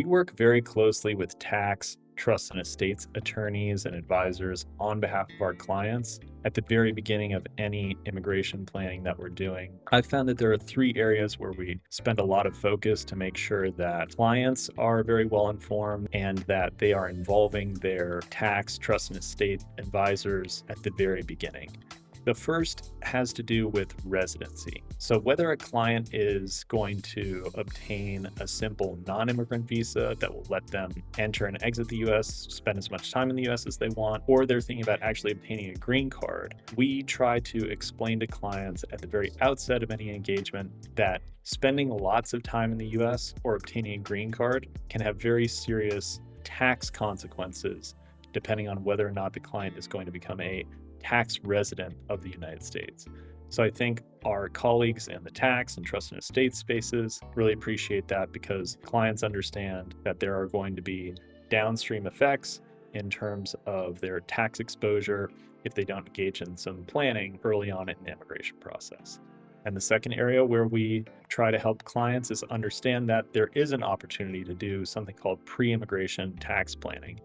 We work very closely with tax, trust and estates attorneys and advisors on behalf of our clients at the very beginning of any immigration planning that we're doing. I've found that there are three areas where we spend a lot of focus to make sure that clients are very well informed and that they are involving their tax, trust and estate advisors at the very beginning. The first has to do with residency. So whether a client is going to obtain a simple non-immigrant visa that will let them enter and exit the US, spend as much time in the US as they want, or they're thinking about actually obtaining a green card, we try to explain to clients at the very outset of any engagement that spending lots of time in the US or obtaining a green card can have very serious tax consequences depending on whether or not the client is going to become a tax resident of the United States. So I think our colleagues in the tax and trust and estate spaces really appreciate that because clients understand that there are going to be downstream effects in terms of their tax exposure if they don't engage in some planning early on in the immigration process. And the second area where we try to help clients is understand that there is an opportunity to do something called pre-immigration tax planning.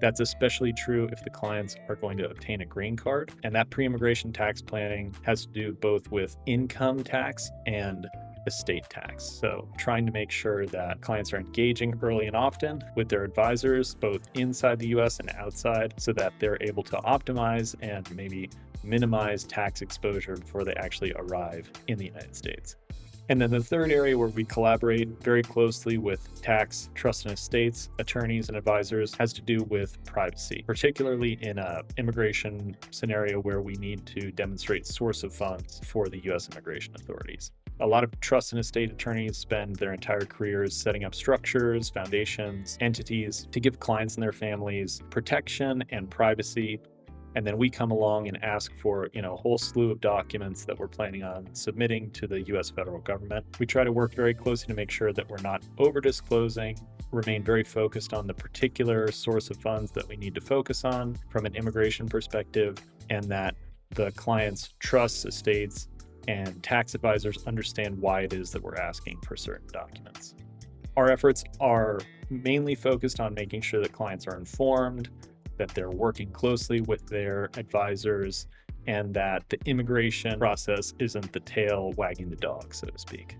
That's especially true if the clients are going to obtain a green card. And that pre-immigration tax planning has to do both with income tax and estate tax. So trying to make sure that clients are engaging early and often with their advisors, both inside the US and outside, so that they're able to optimize and maybe minimize tax exposure before they actually arrive in the United States. And then the third area where we collaborate very closely with tax, trust and estates, attorneys and advisors has to do with privacy, particularly in an immigration scenario where we need to demonstrate source of funds for the US immigration authorities. A lot of trust and estate attorneys spend their entire careers setting up structures, foundations, entities to give clients and their families protection and privacy. And then we come along and ask for, a whole slew of documents that we're planning on submitting to the US federal government. We try to work very closely to make sure that we're not over disclosing, remain very focused on the particular source of funds that we need to focus on from an immigration perspective, and that the client's trusts, estates, and tax advisors understand why it is that we're asking for certain documents. Our efforts are mainly focused on making sure that clients are informed, that they're working closely with their advisors, and that the immigration process isn't the tail wagging the dog, so to speak.